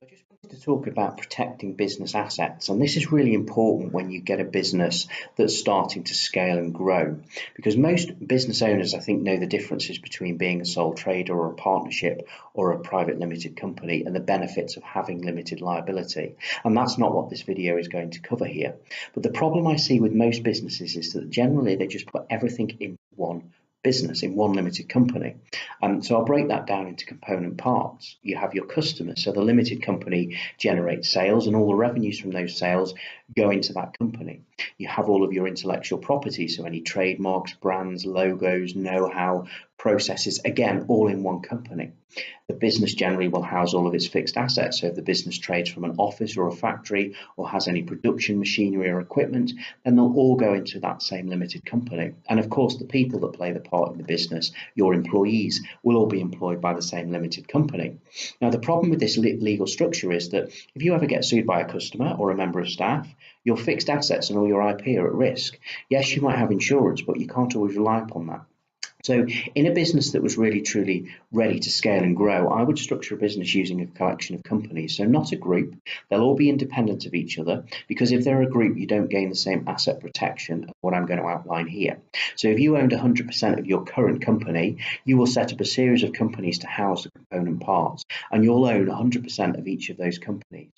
So I just wanted to talk about protecting business assets, and this is really important when you get a business that's starting to scale and grow, because most business owners, I think, know the differences between being a sole trader or a partnership or a private limited company and the benefits of having limited liability. And that's not what this video is going to cover here. But the problem I see with most businesses is that generally they just put everything in one business, in one limited company. So I'll break that down into component parts. You have your customers. So the limited company generates sales and all the revenues from those sales go into that company. You have all of your intellectual property. So any trademarks, brands, logos, know-how, processes, again, all in one company. The business generally will house all of its fixed assets. So if the business trades from an office or a factory or has any production machinery or equipment, then they'll all go into that same limited company. And of course, the people that play the part in the business, your employees, will all be employed by the same limited company. Now, the problem with this legal structure is that if you ever get sued by a customer or a member of staff, your fixed assets and all your IP are at risk. Yes, you might have insurance, but you can't always rely upon that. So in a business that was really truly ready to scale and grow, I would structure a business using a collection of companies. So not a group. They'll all be independent of each other, because if they're a group, you don't gain the same asset protection of what I'm going to outline here. So if you owned 100% of your current company, you will set up a series of companies to house the component parts, and you'll own 100% of each of those companies.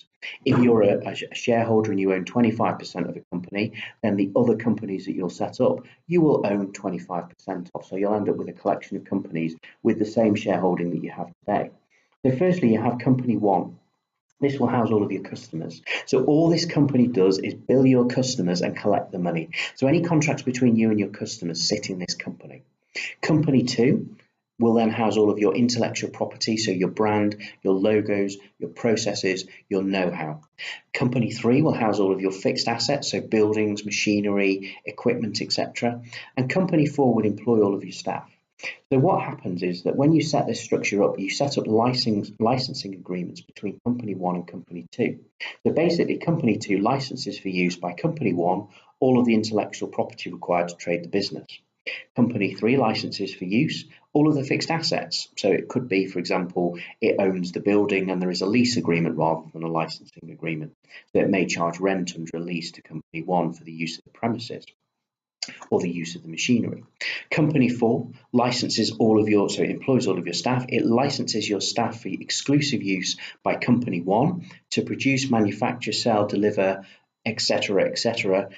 If you're a shareholder and you own 25% of a company, then the other companies that you'll set up, you will own 25% of. So you'll end up with a collection of companies with the same shareholding that you have today. So firstly, you have company one. This will house all of your customers. So all this company does is bill your customers and collect the money. So any contracts between you and your customers sit in this company. Company two will then house all of your intellectual property, so your brand, your logos, your processes, your know-how. Company three will house all of your fixed assets, so buildings, machinery, equipment, etc. And company four would employ all of your staff. So what happens is that when you set this structure up, you set up licensing agreements between company one and company two. So basically, company two licenses for use by company one all of the intellectual property required to trade the business. Company three licenses for use all of the fixed assets. So it could be, for example, it owns the building and there is a lease agreement rather than a licensing agreement. So it may charge rent under a lease to company one for the use of the premises or the use of the machinery. Company four licenses all of your, so it employs all of your staff. It licenses your staff for exclusive use by company one to produce, manufacture, sell, deliver, etc.,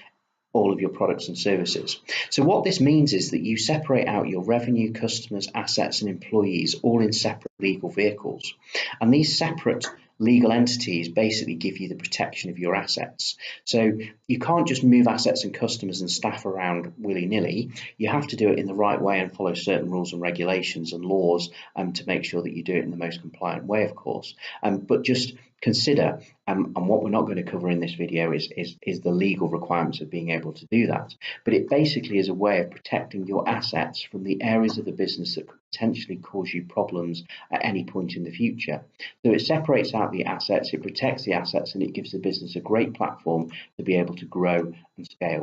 all of your products and services. So what this means is that you separate out your revenue, customers, assets, and employees all in separate legal vehicles. And these separate legal entities basically give you the protection of your assets. So you can't just move assets and customers and staff around willy-nilly. You have to do it in the right way and follow certain rules and regulations and laws to make sure that you do it in the most compliant way, of course. But just consider, and what we're not going to cover in this video is the legal requirements of being able to do that. But it basically is a way of protecting your assets from the areas of the business that could potentially cause you problems at any point in the future. So it separates out the assets, it protects the assets, and it gives the business a great platform to be able to grow and scale.